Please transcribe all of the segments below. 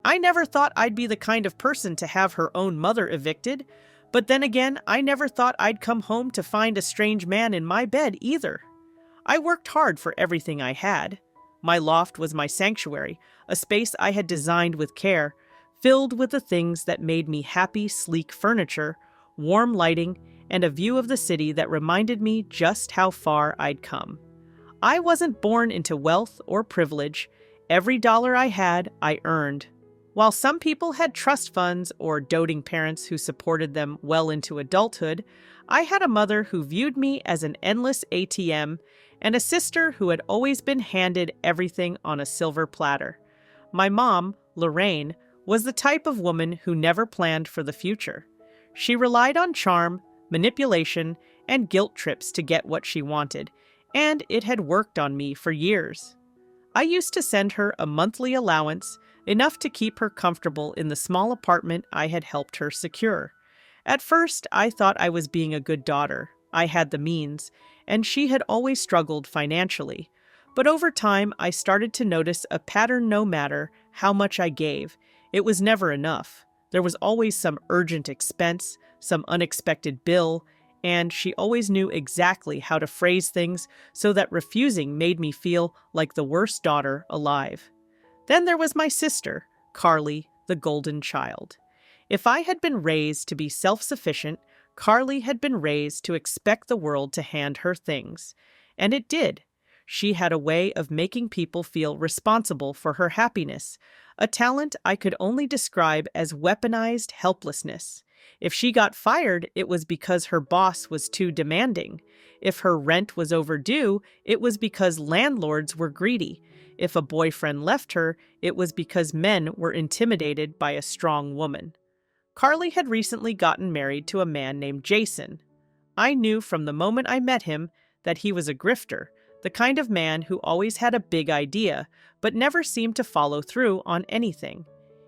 I never thought I'd be the kind of person to have her own mother evicted, but then again, I never thought I'd come home to find a strange man in my bed either. I worked hard for everything I had. My loft was my sanctuary, a space I had designed with care, filled with the things that made me happy, sleek furniture, warm lighting, and a view of the city that reminded me just how far I'd come. I wasn't born into wealth or privilege. Every dollar I had, I earned. While some people had trust funds or doting parents who supported them well into adulthood, I had a mother who viewed me as an endless ATM and a sister who had always been handed everything on a silver platter. My mom, Lorraine, was the type of woman who never planned for the future. She relied on charm, manipulation, and guilt trips to get what she wanted, and it had worked on me for years. I used to send her a monthly allowance, enough to keep her comfortable in the small apartment I had helped her secure. At first, I thought I was being a good daughter. I had the means, and she had always struggled financially. But over time, I started to notice a pattern. No matter how much I gave, it was never enough. There was always some urgent expense, some unexpected bill, and she always knew exactly how to phrase things so that refusing made me feel like the worst daughter alive. Then there was my sister, Carly, the golden child. If I had been raised to be self-sufficient, Carly had been raised to expect the world to hand her things. And it did. She had a way of making people feel responsible for her happiness, a talent I could only describe as weaponized helplessness. If she got fired, it was because her boss was too demanding. If her rent was overdue, it was because landlords were greedy. If a boyfriend left her, it was because men were intimidated by a strong woman. Carly had recently gotten married to a man named Jason. I knew from the moment I met him that he was a grifter, the kind of man who always had a big idea, but never seemed to follow through on anything.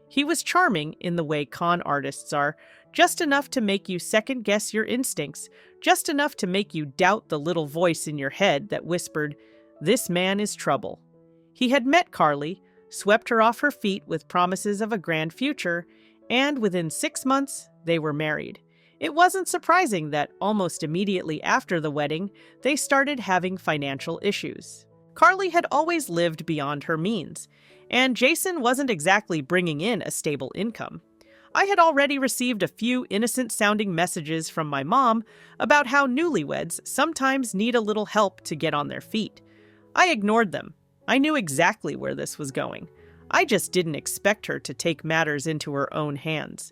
He was charming in the way con artists are, just enough to make you second-guess your instincts, just enough to make you doubt the little voice in your head that whispered, "This man is trouble." He had met Carly, swept her off her feet with promises of a grand future, and within 6 months, they were married. It wasn't surprising that almost immediately after the wedding, they started having financial issues. Carly had always lived beyond her means, and Jason wasn't exactly bringing in a stable income. I had already received a few innocent-sounding messages from my mom about how newlyweds sometimes need a little help to get on their feet. I ignored them. I knew exactly where this was going. I just didn't expect her to take matters into her own hands.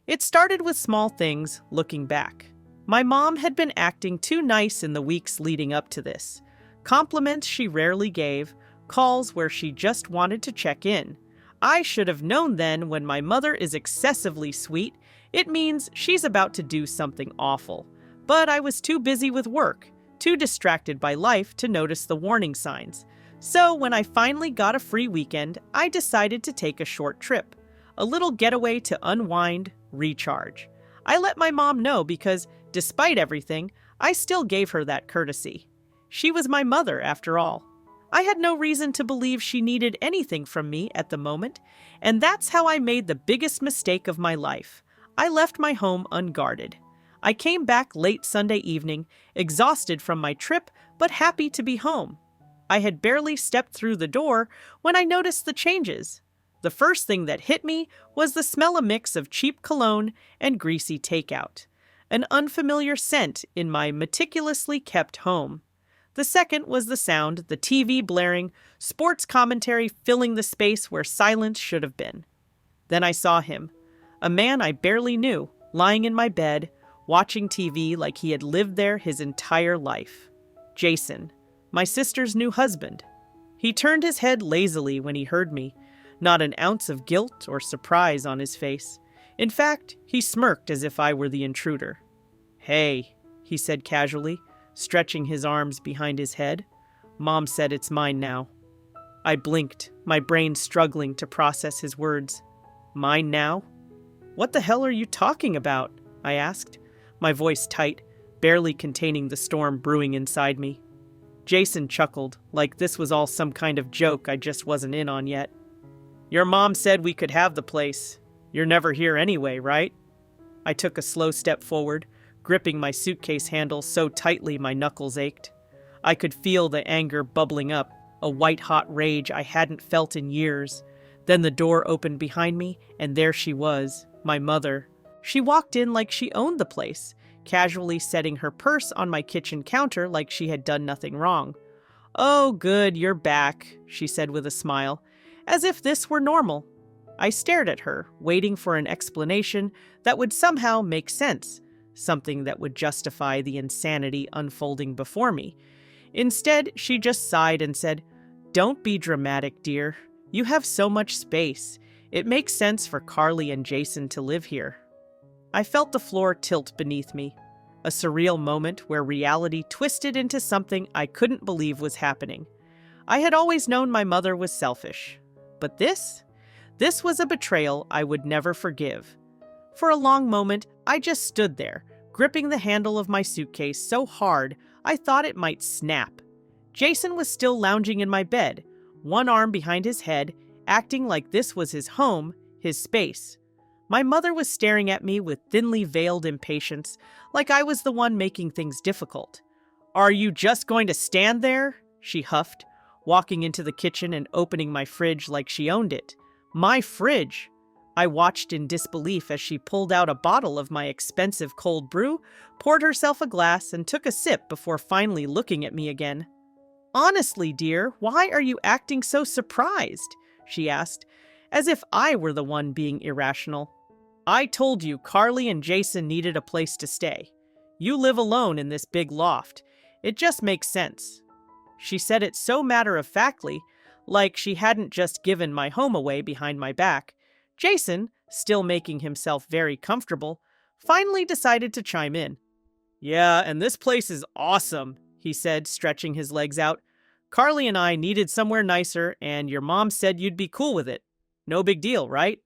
It started with small things, looking back. My mom had been acting too nice in the weeks leading up to this. Compliments she rarely gave, calls where she just wanted to check in. I should have known then when my mother is excessively sweet, it means she's about to do something awful. But I was too busy with work, too distracted by life to notice the warning signs. So when I finally got a free weekend, I decided to take a short trip. A little getaway to unwind, recharge. I let my mom know because, despite everything, I still gave her that courtesy. She was my mother, after all. I had no reason to believe she needed anything from me at the moment, and that's how I made the biggest mistake of my life. I left my home unguarded. I came back late Sunday evening, exhausted from my trip, but happy to be home. I had barely stepped through the door when I noticed the changes. The first thing that hit me was the smell, a mix of cheap cologne and greasy takeout, an unfamiliar scent in my meticulously kept home. The second was the sound, the TV blaring, sports commentary filling the space where silence should have been. Then I saw him, a man I barely knew, lying in my bed, watching TV like he had lived there his entire life. Jason, my sister's new husband. He turned his head lazily when he heard me, not an ounce of guilt or surprise on his face. In fact, he smirked as if I were the intruder. "Hey," he said casually, stretching his arms behind his head. "Mom said it's mine now." I blinked, my brain struggling to process his words. "Mine now? What the hell are you talking about?" I asked, my voice tight, barely containing the storm brewing inside me. Jason chuckled, like this was all some kind of joke I just wasn't in on yet. Your mom said we could have the place. You're never here anyway, right? I took a slow step forward, gripping my suitcase handle so tightly my knuckles ached. I could feel the anger bubbling up, a white-hot rage I hadn't felt in years. Then the door opened behind me, and there she was, my mother. She walked in like she owned the place, casually setting her purse on my kitchen counter like she had done nothing wrong. "Oh, good, you're back," she said with a smile, as if this were normal. I stared at her, waiting for an explanation that would somehow make sense, something that would justify the insanity unfolding before me. Instead, she just sighed and said, "Don't be dramatic, dear. You have so much space. It makes sense for Carly and Jason to live here." I felt the floor tilt beneath me, a surreal moment where reality twisted into something I couldn't believe was happening. I had always known my mother was selfish, but this was a betrayal I would never forgive. For a long moment, I just stood there, gripping the handle of my suitcase so hard I thought it might snap. Jason was still lounging in my bed, one arm behind his head, acting like this was his home, his space. My mother was staring at me with thinly veiled impatience, like I was the one making things difficult. "Are you just going to stand there?" she huffed, walking into the kitchen and opening my fridge like she owned it. My fridge! I watched in disbelief as she pulled out a bottle of my expensive cold brew, poured herself a glass, and took a sip before finally looking at me again. "Honestly, dear, why are you acting so surprised?" she asked, as if I were the one being irrational. "I told you Carly and Jason needed a place to stay. You live alone in this big loft. It just makes sense." She said it so matter-of-factly, like she hadn't just given my home away behind my back. Jason, still making himself very comfortable, finally decided to chime in. "Yeah, and this place is awesome," he said, stretching his legs out. "Carly and I needed somewhere nicer, and your mom said you'd be cool with it. No big deal, right?"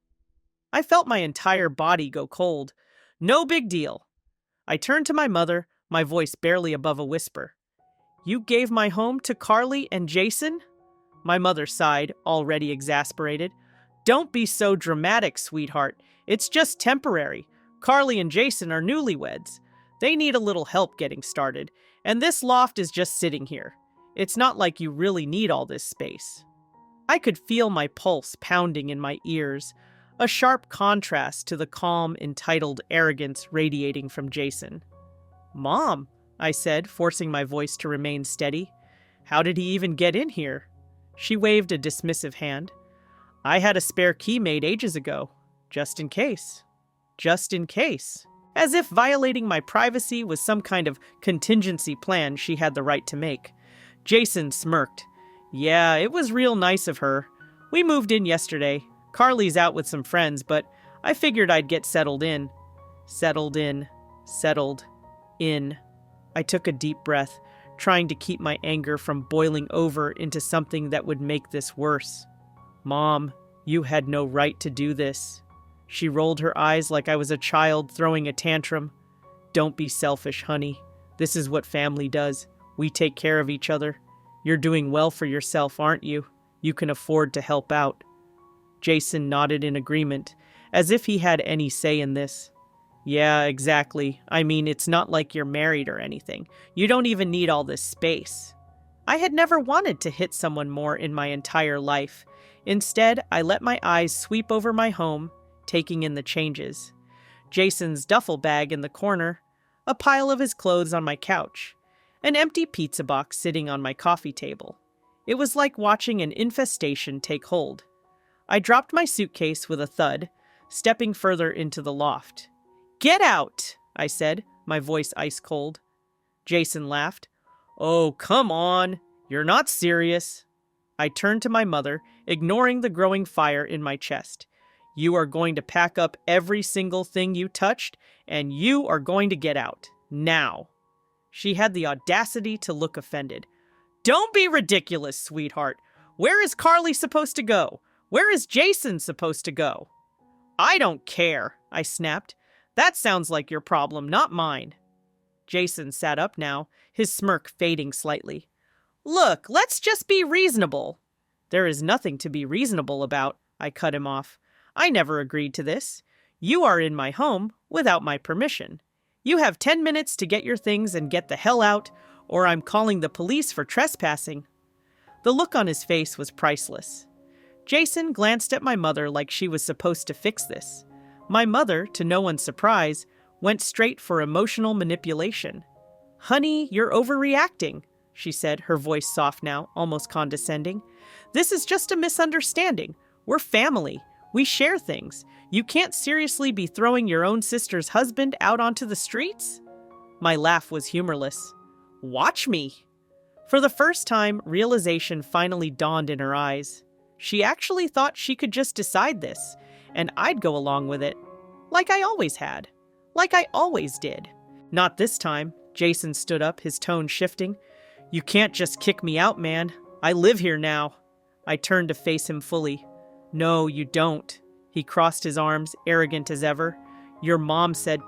I felt my entire body go cold. No big deal. I turned to my mother, my voice barely above a whisper. "You gave my home to Carly and Jason?" My mother sighed, already exasperated. "Don't be so dramatic, sweetheart. It's just temporary. Carly and Jason are newlyweds. They need a little help getting started, and this loft is just sitting here. It's not like you really need all this space." I could feel my pulse pounding in my ears, a sharp contrast to the calm, entitled arrogance radiating from Jason. "Mom," I said, forcing my voice to remain steady. "How did he even get in here?" She waved a dismissive hand. "I had a spare key made ages ago. Just in case." Just in case. As if violating my privacy was some kind of contingency plan she had the right to make. Jason smirked. "Yeah, it was real nice of her. We moved in yesterday. Carly's out with some friends, but I figured I'd get settled in." Settled in. Settled in. I took a deep breath, trying to keep my anger from boiling over into something that would make this worse. "Mom, you had no right to do this." She rolled her eyes like I was a child throwing a tantrum. "Don't be selfish, honey. This is what family does. We take care of each other. You're doing well for yourself, aren't you? You can afford to help out." Jason nodded in agreement, as if he had any say in this. "Yeah, exactly. I mean, it's not like you're married or anything. You don't even need all this space." I had never wanted to hit someone more in my entire life. Instead, I let my eyes sweep over my home, taking in the changes. Jason's duffel bag in the corner, a pile of his clothes on my couch, an empty pizza box sitting on my coffee table. It was like watching an infestation take hold. I dropped my suitcase with a thud, stepping further into the loft. "Get out!" I said, my voice ice cold. Jason laughed. "Oh, come on. You're not serious." I turned to my mother, ignoring the growing fire in my chest. "You are going to pack up every single thing you touched, and you are going to get out. Now." She had the audacity to look offended. "Don't be ridiculous, sweetheart. Where is Carly supposed to go? Where is Jason supposed to go?" "I don't care," I snapped. "That sounds like your problem, not mine." Jason sat up now, his smirk fading slightly. "Look, let's just be reasonable." "There is nothing to be reasonable about. I cut him off. I never agreed to this. You are in my home without my permission. You have 10 minutes to get your things and get the hell out, or I'm calling the police for trespassing. The look on his face was priceless. Jason glanced at my mother like she was supposed to fix this. My mother, to no one's surprise, went straight for emotional manipulation. "Honey, you're overreacting," she said, her voice soft now, almost condescending. "This is just a misunderstanding. We're family. We share things. You can't seriously be throwing your own sister's husband out onto the streets?" My laugh was humorless. "Watch me." For the first time, realization finally dawned in her eyes. She actually thought she could just decide this, and I'd go along with it. Like I always had. Like I always did. Not this time. Jason stood up, his tone shifting. "You can't just kick me out, man. I live here now." I turned to face him fully. "No, you don't." He crossed his arms, arrogant as ever. "Your mom said—"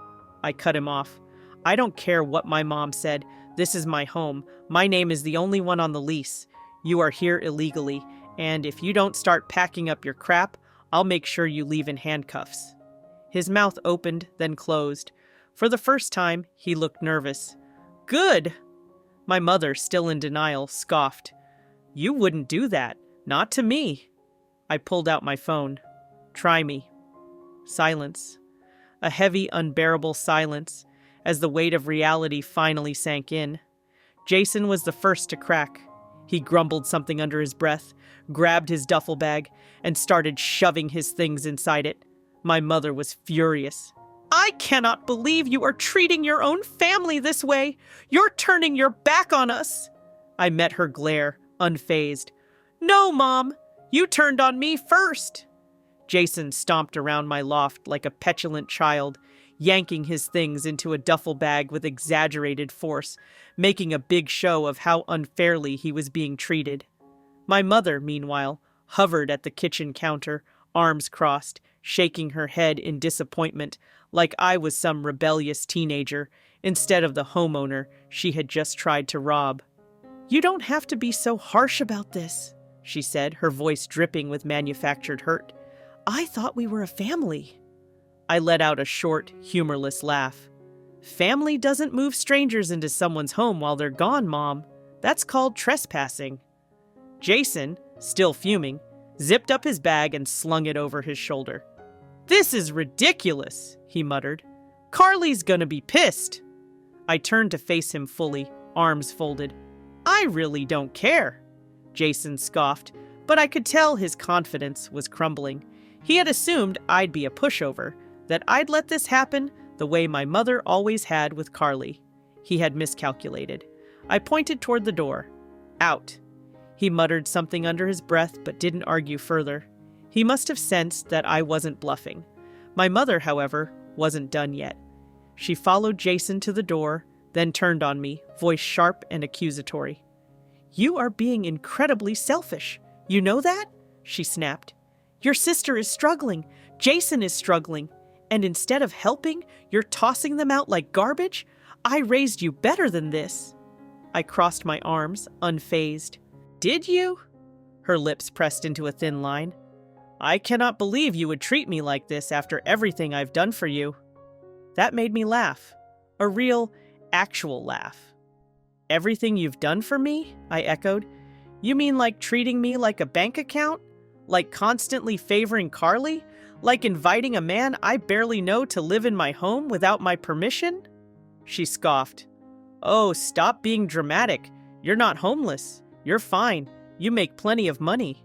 I cut him off. "I don't care what my mom said. This is my home. My name is the only one on the lease. You are here illegally, and if you don't start packing up your crap, I'll make sure you leave in handcuffs." His mouth opened, then closed. For the first time, he looked nervous. "Good!" My mother, still in denial, scoffed. "You wouldn't do that. Not to me." I pulled out my phone. "Try me." Silence. A heavy, unbearable silence, as the weight of reality finally sank in. Jason was the first to crack. He grumbled something under his breath, grabbed his duffel bag, and started shoving his things inside it. My mother was furious. "I cannot believe you are treating your own family this way. You're turning your back on us." I met her glare, unfazed. "No, Mom. You turned on me first." Jason stomped around my loft like a petulant child, yanking his things into a duffel bag with exaggerated force, making a big show of how unfairly he was being treated. My mother, meanwhile, hovered at the kitchen counter, arms crossed, shaking her head in disappointment, like I was some rebellious teenager, instead of the homeowner she had just tried to rob. "You don't have to be so harsh about this," she said, her voice dripping with manufactured hurt. "I thought we were a family." I let out a short, humorless laugh. "Family doesn't move strangers into someone's home while they're gone, Mom. That's called trespassing." Jason, still fuming, zipped up his bag and slung it over his shoulder. "This is ridiculous," he muttered. "Carly's gonna be pissed." I turned to face him fully, arms folded. "I really don't care." Jason scoffed, but I could tell his confidence was crumbling. He had assumed I'd be a pushover, that I'd let this happen the way my mother always had with Carly. He had miscalculated. I pointed toward the door. "Out." He muttered something under his breath but didn't argue further. He must have sensed that I wasn't bluffing. My mother, however, wasn't done yet. She followed Jason to the door, then turned on me, voice sharp and accusatory. "You are being incredibly selfish. You know that?" she snapped. "Your sister is struggling. Jason is struggling. And instead of helping, you're tossing them out like garbage? I raised you better than this." I crossed my arms, unfazed. "Did you?" Her lips pressed into a thin line. "I cannot believe you would treat me like this after everything I've done for you." That made me laugh. A real, actual laugh. "Everything you've done for me?" I echoed. "You mean like treating me like a bank account? Like constantly favoring Carly? Like inviting a man I barely know to live in my home without my permission?" She scoffed. "Oh, stop being dramatic. You're not homeless. You're fine. You make plenty of money."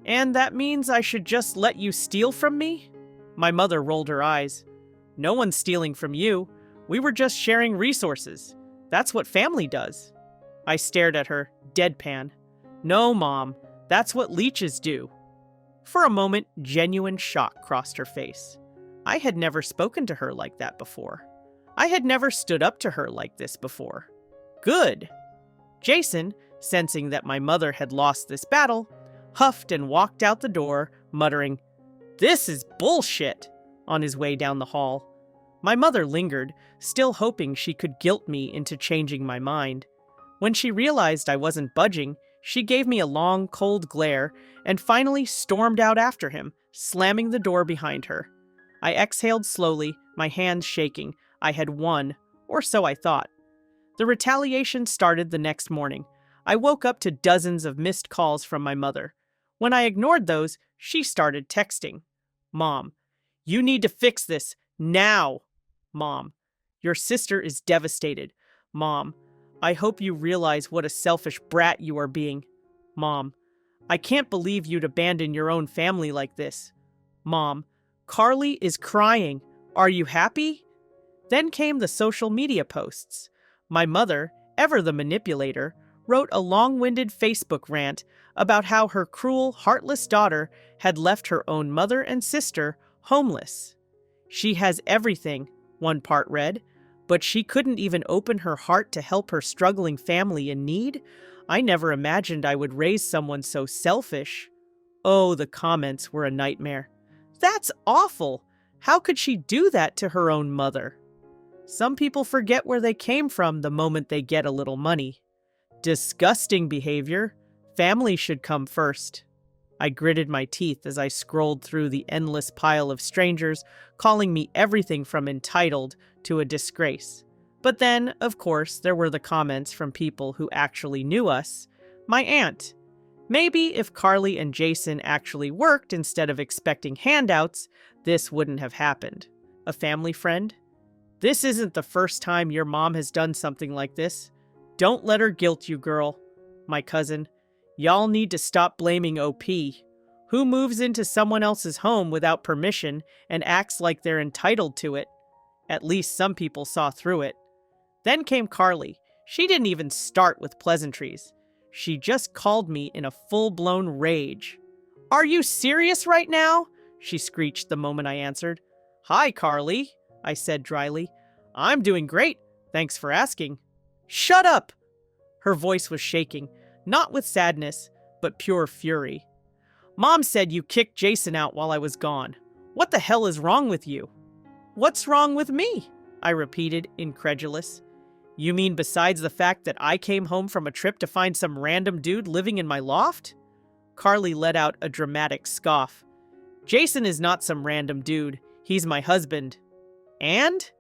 "And that means I should just let you steal from me?" My mother rolled her eyes. "No one's stealing from you. We were just sharing resources. That's what family does." I stared at her, deadpan. "No, Mom. That's what leeches do." For a moment, genuine shock crossed her face. I had never spoken to her like that before. I had never stood up to her like this before. Good. Jason, sensing that my mother had lost this battle, huffed and walked out the door, muttering, "This is bullshit," on his way down the hall. My mother lingered, still hoping she could guilt me into changing my mind. When she realized I wasn't budging, She gave me a long, cold glare and finally stormed out after him, slamming the door behind her. I exhaled slowly, my hands shaking. I had won, or so I thought. The retaliation started the next morning. I woke up to dozens of missed calls from my mother. When I ignored those, she started texting. Mom, you need to fix this now. Mom, your sister is devastated. Mom, I hope you realize what a selfish brat you are being. Mom, I can't believe you'd abandon your own family like this. Mom, Carly is crying. Are you happy? Then came the social media posts. My mother, ever the manipulator, wrote a long-winded Facebook rant about how her cruel, heartless daughter had left her own mother and sister homeless. She has everything, one part read, but she couldn't even open her heart to help her struggling family in need? I never imagined I would raise someone so selfish. Oh, the comments were a nightmare. That's awful! How could she do that to her own mother? Some people forget where they came from the moment they get a little money. Disgusting behavior. Family should come first. I gritted my teeth as I scrolled through the endless pile of strangers, calling me everything from entitled to a disgrace. But then, of course, there were the comments from people who actually knew us. My aunt. Maybe if Carly and Jason actually worked instead of expecting handouts, this wouldn't have happened. A family friend. This isn't the first time your mom has done something like this. Don't let her guilt you, girl. My cousin. Y'all need to stop blaming OP. Who moves into someone else's home without permission and acts like they're entitled to it? At least some people saw through it. Then came Carly. She didn't even start with pleasantries. She just called me in a full-blown rage. Are you serious right now? She screeched the moment I answered. Hi, Carly, I said dryly. I'm doing great. Thanks for asking. Shut up! Her voice was shaking, not with sadness, but pure fury. Mom said you kicked Jason out while I was gone. What the hell is wrong with you? What's wrong with me? I repeated, incredulous. You mean besides the fact that I came home from a trip to find some random dude living in my loft? Carly let out a dramatic scoff. Jason is not some random dude. He's my husband. And?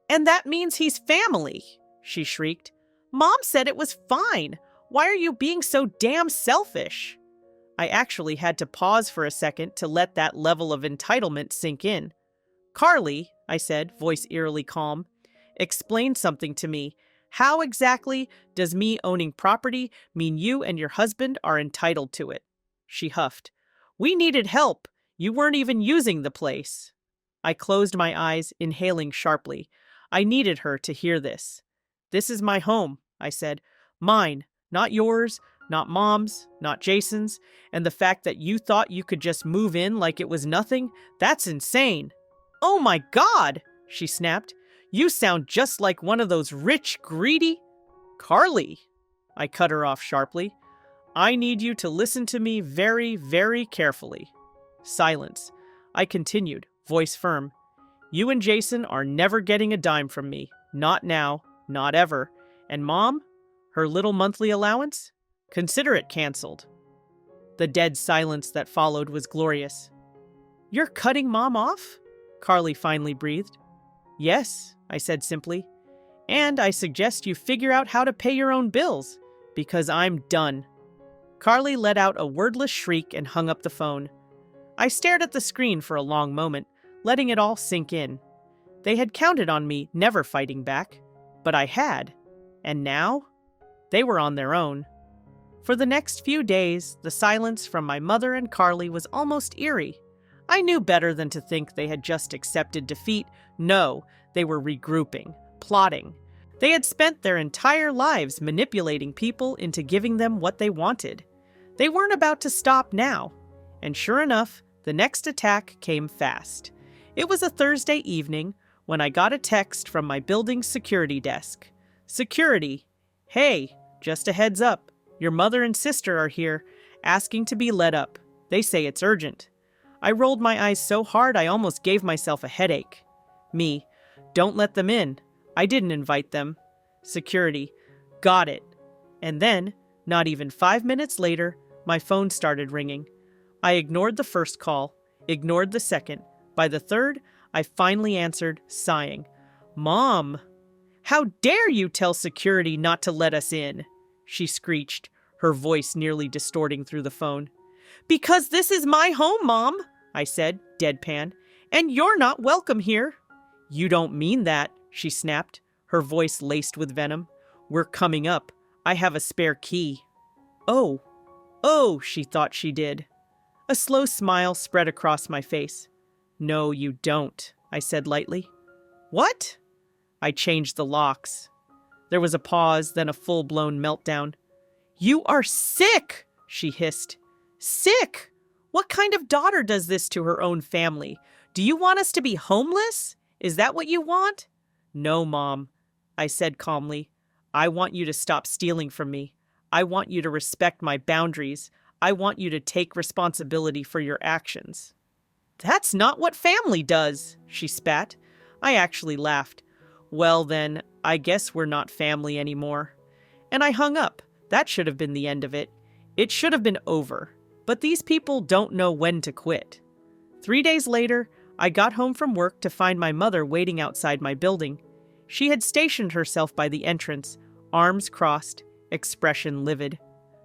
And that means he's family, she shrieked. Mom said it was fine. Why are you being so damn selfish? I actually had to pause for a second to let that level of entitlement sink in. Carly, I said, voice eerily calm, explain something to me. How exactly does me owning property mean you and your husband are entitled to it? She huffed. We needed help. You weren't even using the place. I closed my eyes, inhaling sharply. I needed her to hear this. This is my home, I said. Mine, not yours, not Mom's, not Jason's. And the fact that you thought you could just move in like it was nothing, that's insane. Oh my God, she snapped. You sound just like one of those rich, greedy... Carly, I cut her off sharply. I need you to listen to me very, very carefully. Silence. I continued, voice firm. You and Jason are never getting a dime from me. Not now, not ever. And Mom, her little monthly allowance? Consider it canceled. The dead silence that followed was glorious. You're cutting Mom off? Carly finally breathed. Yes, I said simply. And I suggest you figure out how to pay your own bills, because I'm done. Carly let out a wordless shriek and hung up the phone. I stared at the screen for a long moment, letting it all sink in. They had counted on me never fighting back, but I had. And now? They were on their own. For the next few days, the silence from my mother and Carly was almost eerie. I knew better than to think they had just accepted defeat. No, they were regrouping, plotting. They had spent their entire lives manipulating people into giving them what they wanted. They weren't about to stop now. And sure enough, the next attack came fast. It was a Thursday evening when I got a text from my building's security desk. Security. Hey, just a heads up. Your mother and sister are here, asking to be let up. They say it's urgent. I rolled my eyes so hard I almost gave myself a headache. Me. Don't let them in. I didn't invite them. Security. Got it. And then, Not even 5 minutes later, my phone started ringing. I ignored the first call, ignored the second. By the third, I finally answered, sighing. "Mom, how dare you tell security not to let us in?" she screeched, her voice nearly distorting through the phone. "Because this is my home, Mom," I said, deadpan, "and you're not welcome here." "You don't mean that," she snapped, her voice laced with venom. "We're coming up. I have a spare key." Oh, she thought she did. A slow smile spread across my face. "No, you don't," I said lightly. "What?" I changed the locks. There was a pause, then a full-blown meltdown. "You are sick," she hissed. "Sick? What kind of daughter does this to her own family? Do you want us to be homeless? Is that what you want?" "No, Mom," I said calmly. "I want you to stop stealing from me. I want you to respect my boundaries. I want you to take responsibility for your actions." "That's not what family does," she spat. I actually laughed. "Well then, I guess we're not family anymore." And I hung up. That should have been the end of it. It should have been over. But these people don't know when to quit. 3 days later, I got home from work to find my mother waiting outside my building. She had stationed herself by the entrance, arms crossed, expression livid.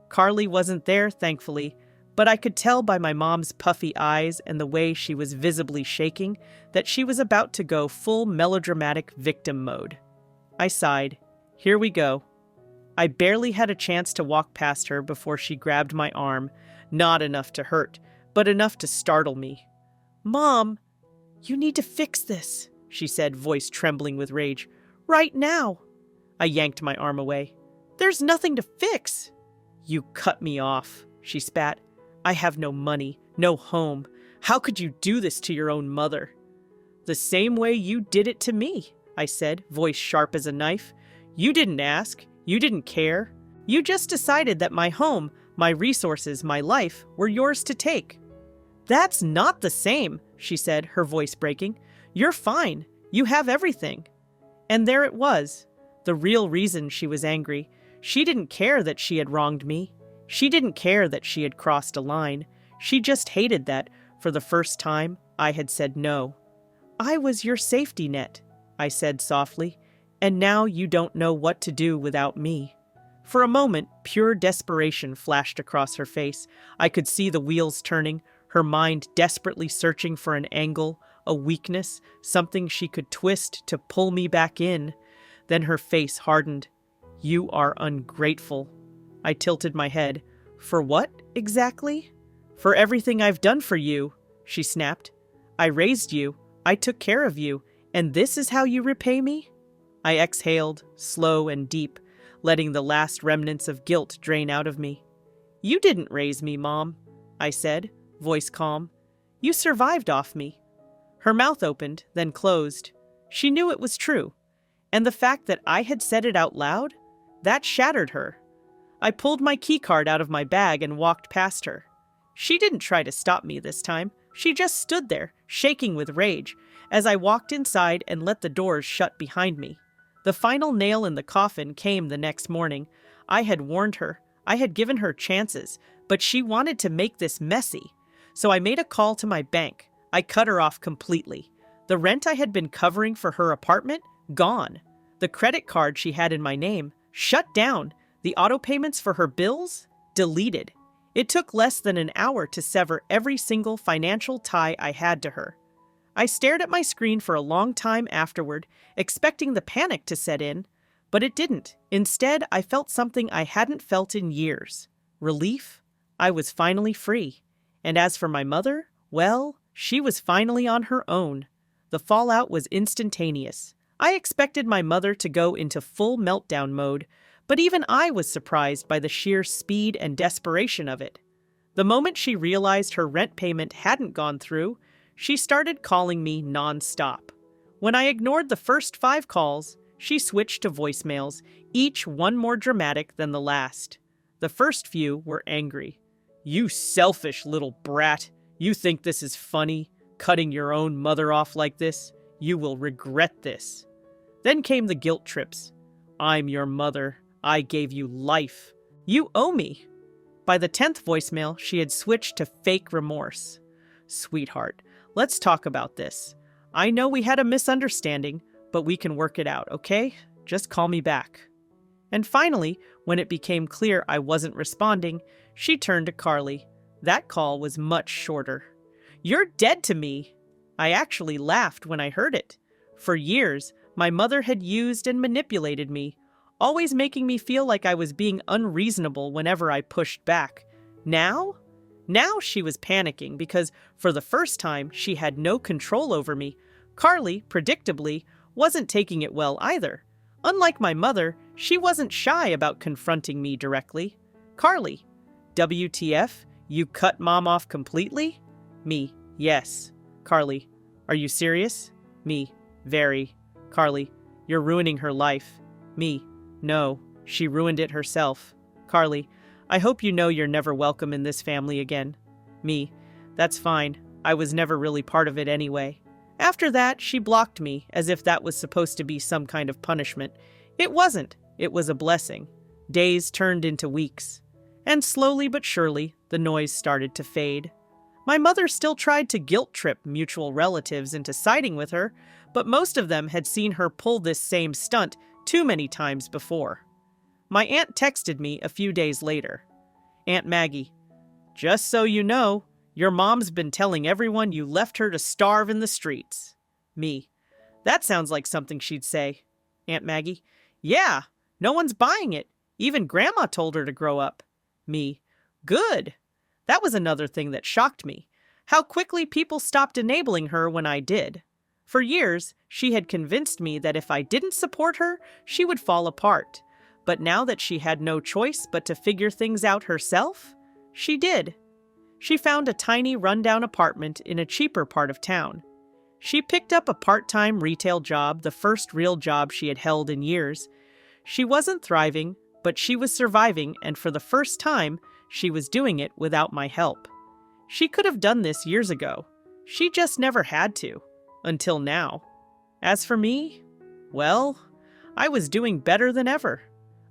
Carly wasn't there, thankfully, but I could tell by my mom's puffy eyes and the way she was visibly shaking that she was about to go full melodramatic victim mode. I sighed. Here we go. I barely had a chance to walk past her before she grabbed my arm, not enough to hurt, but enough to startle me. "Mom, you need to fix this," she said, voice trembling with rage. "Right now." I yanked my arm away. "There's nothing to fix." "You cut me off," she spat. "I have no money, no home. How could you do this to your own mother?" "The same way you did it to me," I said, voice sharp as a knife. "You didn't ask. You didn't care. You just decided that my home, my resources, my life were yours to take." "That's not the same," she said, her voice breaking. "You're fine. You have everything." And there it was. The real reason she was angry. She didn't care that she had wronged me. She didn't care that she had crossed a line. She just hated that, for the first time, I had said no. "I was your safety net," I said softly, "and now you don't know what to do without me." For a moment, pure desperation flashed across her face. I could see the wheels turning, her mind desperately searching for an angle, a weakness, something she could twist to pull me back in. Then her face hardened. "You are ungrateful." I tilted my head. "For what, exactly?" "For everything I've done for you," she snapped. "I raised you, I took care of you, and this is how you repay me?" I exhaled, slow and deep, letting the last remnants of guilt drain out of me. "You didn't raise me, Mom," I said, voice calm. "You survived off me." Her mouth opened, then closed. She knew it was true. And the fact that I had said it out loud, that shattered her. I pulled my keycard out of my bag and walked past her. She didn't try to stop me this time. She just stood there, shaking with rage, as I walked inside and let the doors shut behind me. The final nail in the coffin came the next morning. I had warned her. I had given her chances, but she wanted to make this messy. So I made a call to my bank. I cut her off completely. The rent I had been covering for her apartment, gone. The credit card she had in my name, shut down. The auto payments for her bills, deleted. It took less than an hour to sever every single financial tie I had to her. I stared at my screen for a long time afterward, expecting the panic to set in, but it didn't. Instead, I felt something I hadn't felt in years. Relief. I was finally free. And as for my mother, well, she was finally on her own. The fallout was instantaneous. I expected my mother to go into full meltdown mode, but even I was surprised by the sheer speed and desperation of it. The moment she realized her rent payment hadn't gone through, she started calling me non-stop. When I ignored the first 5 calls, she switched to voicemails, each one more dramatic than the last. The first few were angry. "You selfish little brat. You think this is funny? Cutting your own mother off like this? You will regret this." Then came the guilt trips. "I'm your mother. I gave you life. You owe me. By the 10th voicemail, she had switched to fake remorse. Sweetheart, let's talk about this. I know we had a misunderstanding, but we can work it out, okay? Just call me back. And finally, when it became clear I wasn't responding, she turned to Carly. That call was much shorter. You're dead to me. I actually laughed when I heard it. For years, my mother had used and manipulated me, always making me feel like I was being unreasonable whenever I pushed back. Now she was panicking because, for the first time, she had no control over me. Carly, predictably, wasn't taking it well either. Unlike my mother, she wasn't shy about confronting me directly. Carly, WTF? You cut Mom off completely? Me, yes. Carly, are you serious? Me, very. Carly, you're ruining her life. Me, no, she ruined it herself. Carly, I hope you know you're never welcome in this family again. Me, that's fine. I was never really part of it anyway. After that, she blocked me, as if that was supposed to be some kind of punishment. It wasn't. It was a blessing. Days turned into weeks. And slowly but surely, the noise started to fade. My mother still tried to guilt-trip mutual relatives into siding with her, but most of them had seen her pull this same stunt too many times before. My aunt texted me a few days later. Aunt Maggie, just so you know, your mom's been telling everyone you left her to starve in the streets. Me, that sounds like something she'd say. Aunt Maggie, yeah, no one's buying it. Even Grandma told her to grow up. Me, good. That was another thing that shocked me. How quickly people stopped enabling her when I did. For years, she had convinced me that if I didn't support her, she would fall apart. But now that she had no choice but to figure things out herself, she did. She found a tiny rundown apartment in a cheaper part of town. She picked up a part-time retail job, the first real job she had held in years. She wasn't thriving, but she was surviving, and for the first time, she was doing it without my help. She could have done this years ago. She just never had to. Until now. As for me, well, I was doing better than ever.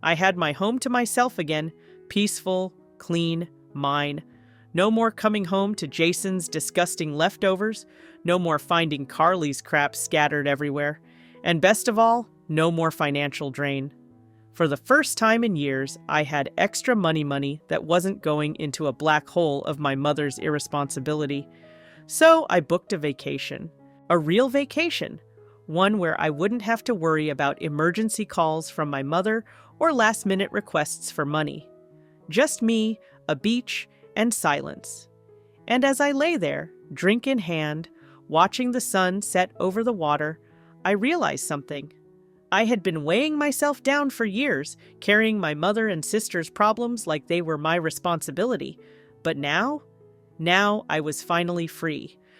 I had my home to myself again, peaceful, clean, mine. No more coming home to Jason's disgusting leftovers, no more finding Carly's crap scattered everywhere, and best of all, no more financial drain. For the first time in years, I had extra money that wasn't going into a black hole of my mother's irresponsibility. So I booked a vacation. A real vacation. One where I wouldn't have to worry about emergency calls from my mother or last-minute requests for money. Just me, a beach, and silence. And as I lay there, drink in hand, watching the sun set over the water, I realized something. I had been weighing myself down for years, carrying my mother and sister's problems like they were my responsibility. But now I was finally free.